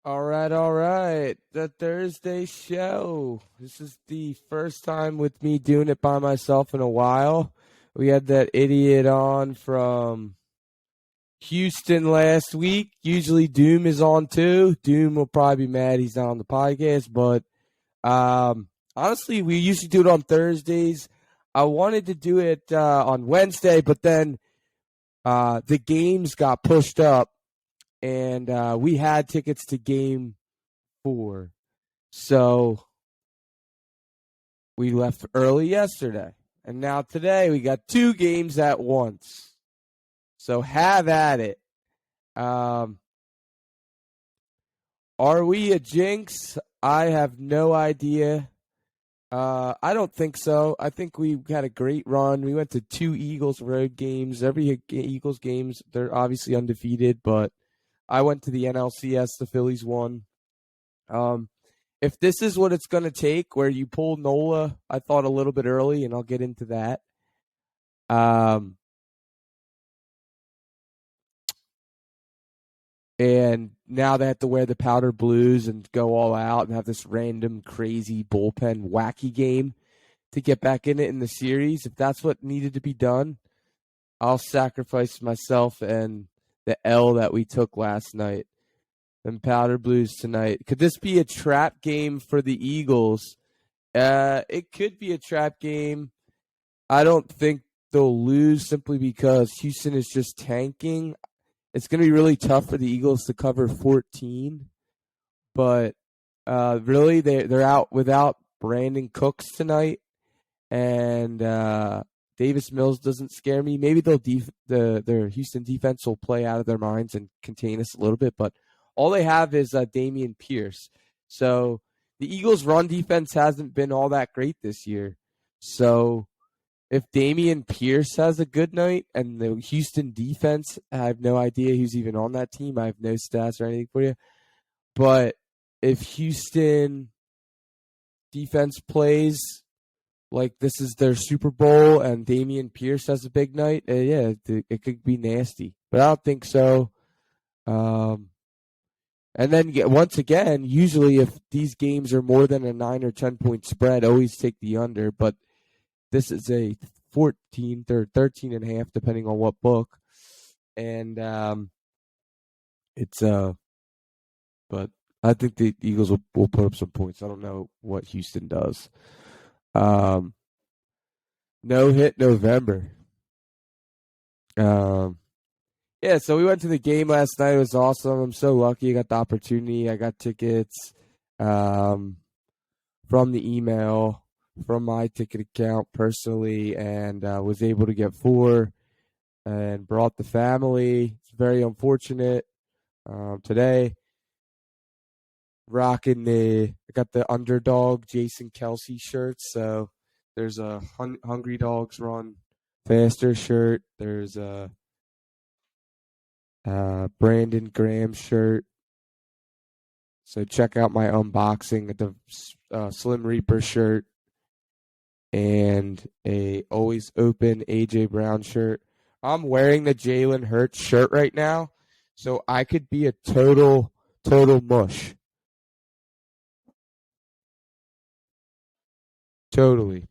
All right, all right. The Thursday show. This is the first time with me doing it by myself in a while. We had that idiot on from Houston last week. Usually Doom is on too. Doom will probably be mad he's not on the podcast, but honestly, we usually do it on Thursdays. I wanted to do it on Wednesday, but then the games got pushed up, and we had tickets to game 4. So we left early yesterday. And now today we got 2 games at once. So have at it. Are we a jinx? I have no idea. I don't think so. I think we had a great run. We went to 2 Eagles road games. Every Eagles games, they're obviously undefeated, but I went to the NLCS. The Phillies won. If this is what it's going to take, where you pull Nola, I thought a little bit early, and I'll get into that. And now they have to wear the powder blues and go all out and have this random, crazy bullpen wacky game to get back in it in the series. If that's what needed to be done, I'll sacrifice myself and the L that we took last night. And powder blues tonight. Could this be a trap game for the Eagles? It could be a trap game. I don't think they'll lose simply because Houston is just tanking. It's going to be really tough for the Eagles to cover 14. But really, they're out without Brandon Cooks tonight. And Davis Mills doesn't scare me. Maybe their Houston defense will play out of their minds and contain us a little bit, but all they have is Dameon Pierce. So the Eagles' run defense hasn't been all that great this year. So if Dameon Pierce has a good night and the Houston defense, I have no idea who's even on that team. I have no stats or anything for you. But if Houston defense plays like this is their Super Bowl and Dameon Pierce has a big night, it could be nasty. But I don't think so. And then once again, usually if these games are more than a 9 or 10 point spread, always take the under. But this is a 14 or 13 and a half, depending on what book. And but I think the Eagles will put up some points. I don't know what Houston does. No hit November. Yeah, so we went to the game last night. It was awesome. I'm so lucky I got the opportunity. I got tickets from the email, from my ticket account personally, and was able to get 4 and brought the family. It's very unfortunate today. I got the underdog Jason Kelsey shirt. So there's a Hungry Dogs Run Faster shirt. There's a Brandon Graham shirt. So check out my unboxing of the Slim Reaper shirt and a Always Open AJ Brown shirt. I'm wearing the Jalen Hurts shirt right now, so I could be a total mush. Totally.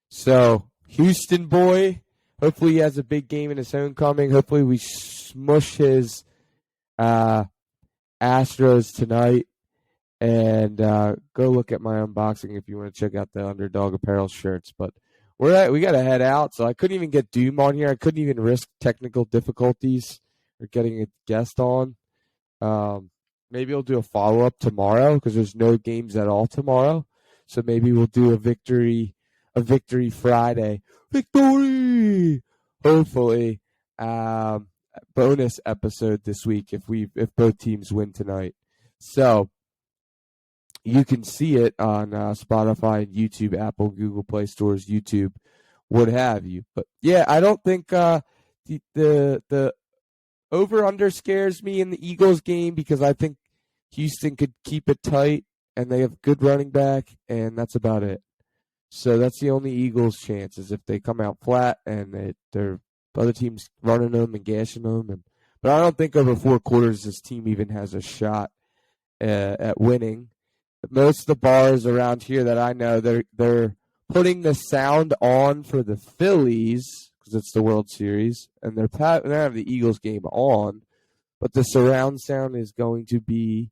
So Houston boy, hopefully he has a big game in his homecoming. Hopefully we smush his Astros tonight. And go look at my unboxing if you want to check out the Underdog Apparel shirts. But we got to head out, so I couldn't even get Doom on here. I couldn't even risk technical difficulties or getting a guest on. Maybe I'll do a follow-up tomorrow because there's no games at all tomorrow. So maybe we'll do a victory Friday. Victory! Hopefully. Bonus episode this week if both teams win tonight. So you can see it on Spotify and YouTube, Apple, Google Play Stores, YouTube, what have you. But yeah, I don't think the over-under scares me in the Eagles game because I think Houston could keep it tight and they have good running back, and that's about it. So that's the only Eagles' chance is if they come out flat and their other teams running them and gashing them. But I don't think over 4 quarters this team even has a shot at winning. Most of the bars around here that I know, they're putting the sound on for the Phillies because it's the World Series, and they have the Eagles game on, but the surround sound is going to be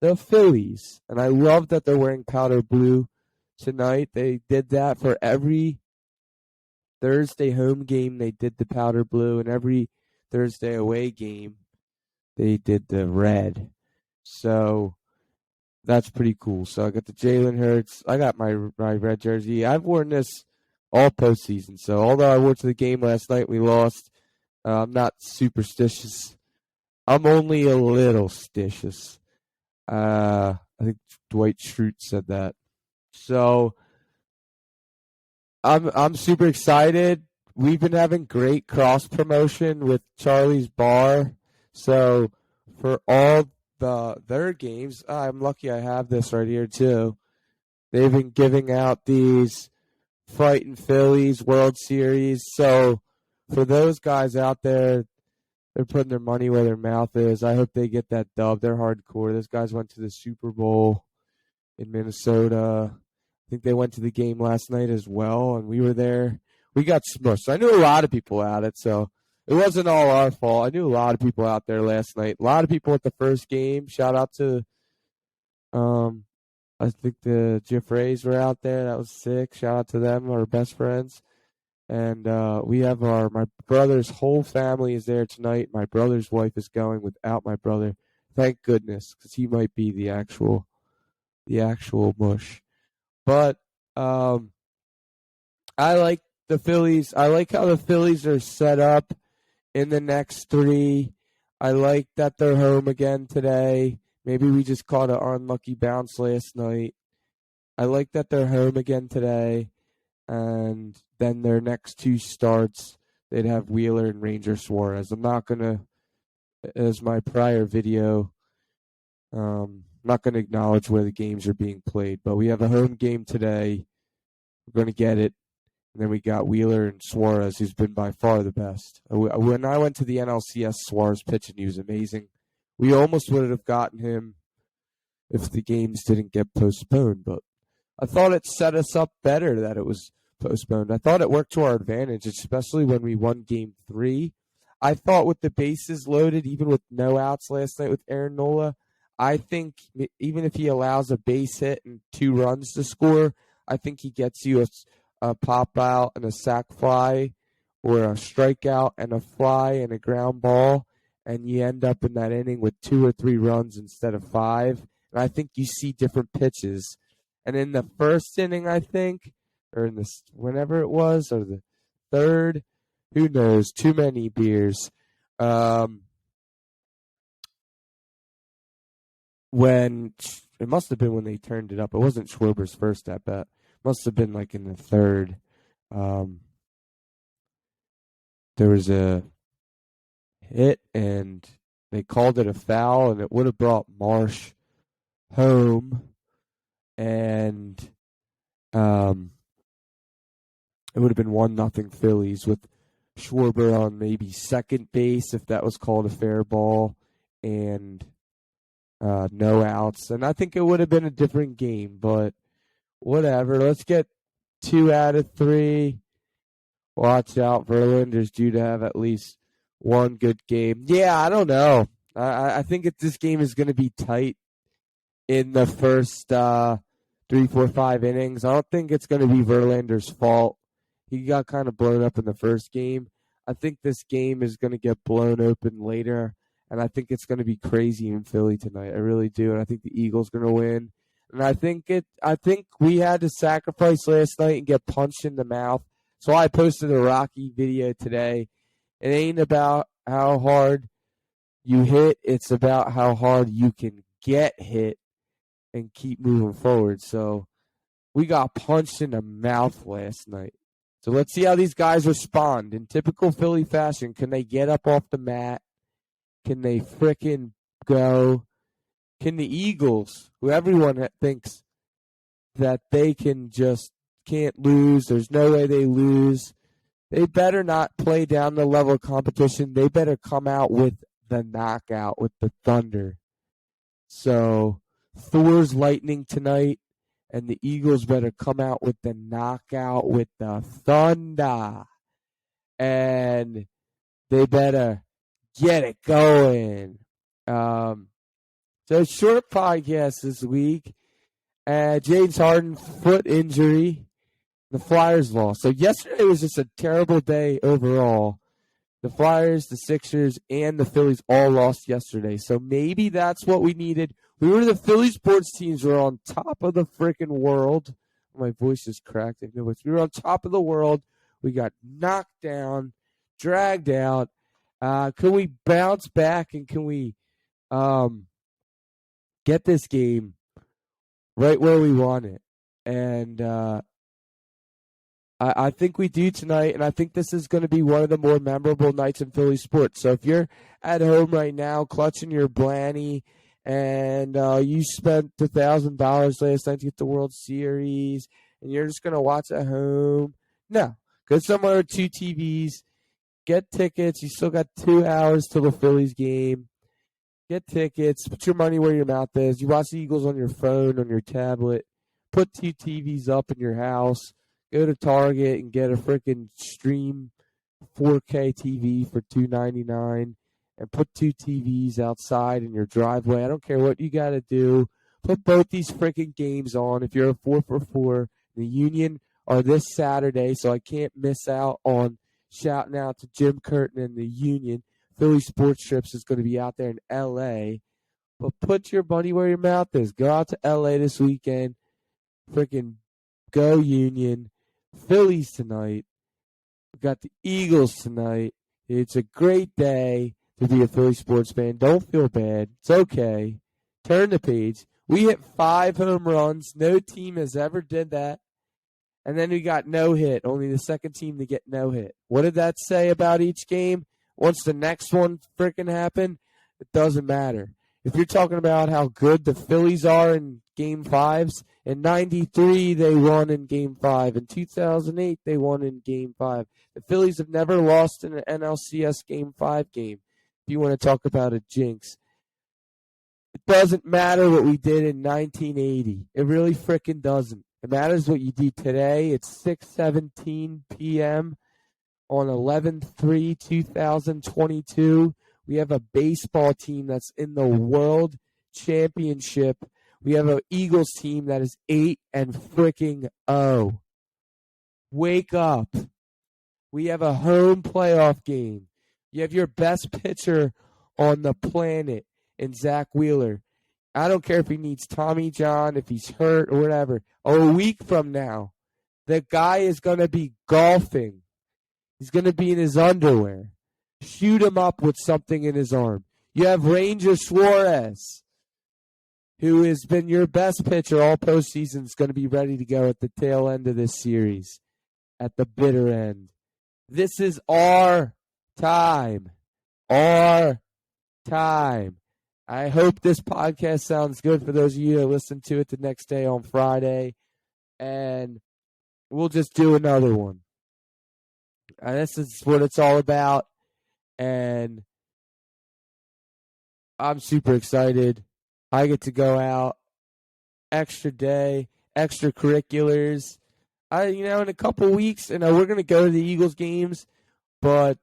the Phillies. And I love that they're wearing powder blue tonight. They did that for every Thursday home game. They did the powder blue, and every Thursday away game they did the red. So that's pretty cool. So I got the Jalen Hurts. I got my red jersey. I've worn this all postseason. So although I wore to the game last night, we lost. I'm not superstitious. I'm only a little stitious. I think Dwight Schrute said that. So I'm super excited. We've been having great cross promotion with Charlie's Bar. So for all their games, I'm lucky I have this right here too. They've been giving out these Fightin' Phillies World Series. So for those guys out there, they're putting their money where their mouth is. I hope they get that dub. They're hardcore. Those guys went to the Super Bowl in Minnesota. I think they went to the game last night as well, and we were there. We got smushed. I knew a lot of people at it, so it wasn't all our fault. I knew a lot of people out there last night. A lot of people at the first game. Shout out to, I think the Jeffrays were out there. That was sick. Shout out to them, our best friends. And we have my brother's whole family is there tonight. My brother's wife is going without my brother. Thank goodness, because he might be the actual mush. But I like the Phillies. I like how the Phillies are set up in the next three. I like that they're home again today. Maybe we just caught an unlucky bounce last night. I like that they're home again today. And then their next two starts, they'd have Wheeler and Ranger Suarez. I'm not going to, as my prior video, I'm not going to acknowledge where the games are being played. But we have a home game today. We're going to get it. And then we got Wheeler and Suarez, who's been by far the best. When I went to the NLCS, Suarez pitching, he was amazing. We almost would have gotten him if the games didn't get postponed. But I thought it set us up better that it was postponed. I thought it worked to our advantage, especially when we won Game 3. I thought with the bases loaded, even with no outs last night with Aaron Nola, I think even if he allows a base hit and 2 runs to score, I think he gets you a pop out and a sac fly or a strikeout and a fly and a ground ball, and you end up in that inning with 2 or 3 runs instead of 5. And I think you see different pitches. And in the first inning, I think, or in this whenever it was, or the third, who knows? Too many beers. When it must have been when they turned it up. It wasn't Schwarber's first at bat. Must have been like in the third. There was a hit, and they called it a foul, and it would have brought Marsh home, and it would have been 1-0 Phillies with Schwarber on maybe second base if that was called a fair ball, and no outs. And I think it would have been a different game, but whatever. Let's get 2 out of 3. Watch out. Verlander's due to have at least one good game. Yeah, I don't know. I think this game is going to be tight in the first 3, 4, 5 innings. I don't think it's going to be Verlander's fault. He got kind of blown up in the first game. I think this game is going to get blown open later, and I think it's going to be crazy in Philly tonight. I really do, and I think the Eagles are going to win. And I think we had to sacrifice last night and get punched in the mouth. So I posted a Rocky video today. It ain't about how hard you hit. It's about how hard you can get hit and keep moving forward. So we got punched in the mouth last night. So let's see how these guys respond. In typical Philly fashion, can they get up off the mat? Can they frickin' go? Can the Eagles, who everyone thinks that they can't lose, there's no way they lose, they better not play down the level of competition. They better come out with the knockout, with the thunder. So Thor's lightning tonight, and the Eagles better come out with the knockout with the thunder. And they better get it going. So short podcast this week. James Harden foot injury. The Flyers lost. So yesterday was just a terrible day overall. The Flyers, the Sixers, and the Phillies all lost yesterday. So maybe that's what we needed. We were the Philly sports teams. Were on top of the freaking world. My voice is cracked. We were on top of the world. We got knocked down, dragged out. Can we bounce back and can we get this game right where we want it? And I think we do tonight, and I think this is going to be one of the more memorable nights in Philly sports. So if you're at home right now clutching your Blanny and you spent $1,000 last night to get the World Series and you're just going to watch at home, no. Go somewhere with 2 TVs, get tickets. You still got 2 hours till the Phillies game. Get tickets. Put your money where your mouth is. You watch the Eagles on your phone, on your tablet. Put 2 TVs up in your house. Go to Target and get a freaking Stream 4K TV for $2.99 and put 2 TVs outside in your driveway. I don't care what you got to do. Put both these freaking games on. If you're a 4-for-4, the Union are this Saturday, so I can't miss out on shouting out to Jim Curtin and the Union. Philly Sports Trips is going to be out there in L.A. But put your money where your mouth is. Go out to L.A. this weekend. Freaking go Union. Phillies tonight. We got the Eagles tonight. It's a great day to be a Philly sports fan. Don't feel bad. It's okay. Turn the page. We hit 5 home runs. No team has ever did that. And then we got no hit. Only the second team to get no hit. What did that say about each game? Once the next one freaking happened, it doesn't matter. If you're talking about how good the Phillies are in Game 5s, in 93 they won in Game 5. In 2008 they won in Game 5. The Phillies have never lost in an NLCS Game 5 game. If you want to talk about a jinx. It doesn't matter what we did in 1980. It really freaking doesn't. It matters what you do today. It's 6:17 p.m. on 11/3/2022. We have a baseball team that's in the World Championship. We have an Eagles team that is 8-0. Wake up. We have a home playoff game. You have your best pitcher on the planet in Zach Wheeler. I don't care if he needs Tommy John, if he's hurt or whatever. A week from now, the guy is going to be golfing. He's going to be in his underwear. Shoot him up with something in his arm. You have Ranger Suarez, who has been your best pitcher all postseason, is going to be ready to go at the tail end of this series, at the bitter end. This is our time. Our time. I hope this podcast sounds good for those of you that listen to it the next day on Friday. And we'll just do another one. And this is what it's all about. And I'm super excited. I get to go out, extra day, extracurriculars. In a couple weeks, we're going to go to the Eagles games, but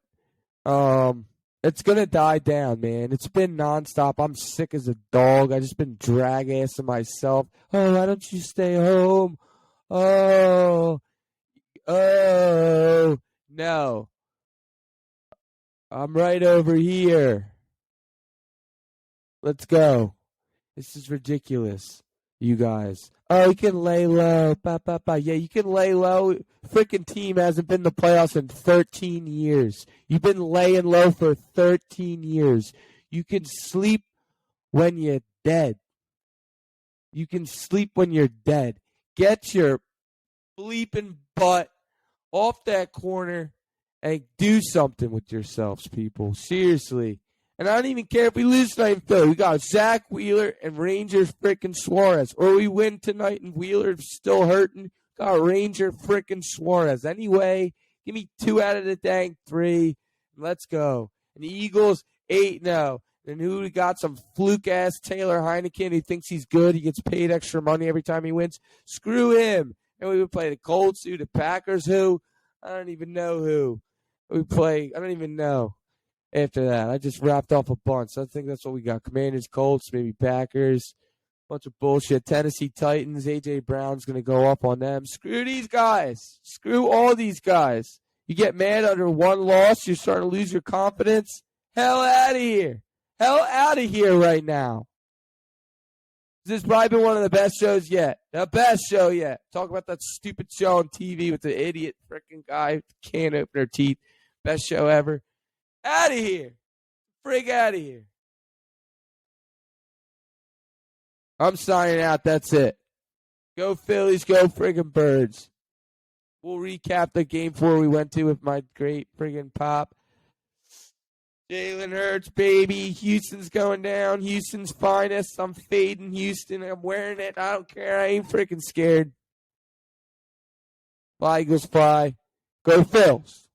it's going to die down, man. It's been nonstop. I'm sick as a dog. I just been drag-assing myself. Oh, why don't you stay home? Oh, no. I'm right over here. Let's go. This is ridiculous, you guys. Oh, you can lay low. Yeah, you can lay low. Freaking team hasn't been in the playoffs in 13 years. You've been laying low for 13 years. You can sleep when you're dead. You can sleep when you're dead. Get your bleeping butt off that corner and do something with yourselves, people. Seriously. And I don't even care if we lose tonight in Philly. We got Zach Wheeler and Ranger freaking Suarez. Or we win tonight and Wheeler's still hurting. Got Ranger freaking Suarez. Anyway, give me 2 out of the dang 3. Let's go. And the Eagles, 8-0. And who we got? Some fluke-ass Taylor Heineken. He thinks he's good. He gets paid extra money every time he wins. Screw him. And we would play the Colts, who, the Packers, who. I don't even know who. We play. I don't even know after that. I just wrapped off a bunch. I think that's what we got. Commanders, Colts, maybe Packers. Bunch of bullshit. Tennessee Titans. A.J. Brown's going to go up on them. Screw these guys. Screw all these guys. You get mad under one loss. You're starting to lose your confidence. Hell out of here. Hell out of here right now. This has probably been one of the best shows yet. The best show yet. Talk about that stupid show on TV with the idiot freaking guy with the can opener teeth. Best show ever. Out of here. Frig out of here. I'm signing out. That's it. Go Phillies. Go friggin' Birds. We'll recap the game 4 we went to with my great friggin' pop. Jalen Hurts, baby. Houston's going down. Houston's finest. I'm fading Houston. I'm wearing it. I don't care. I ain't freaking scared. Fly, Eagles, fly. Go Phils.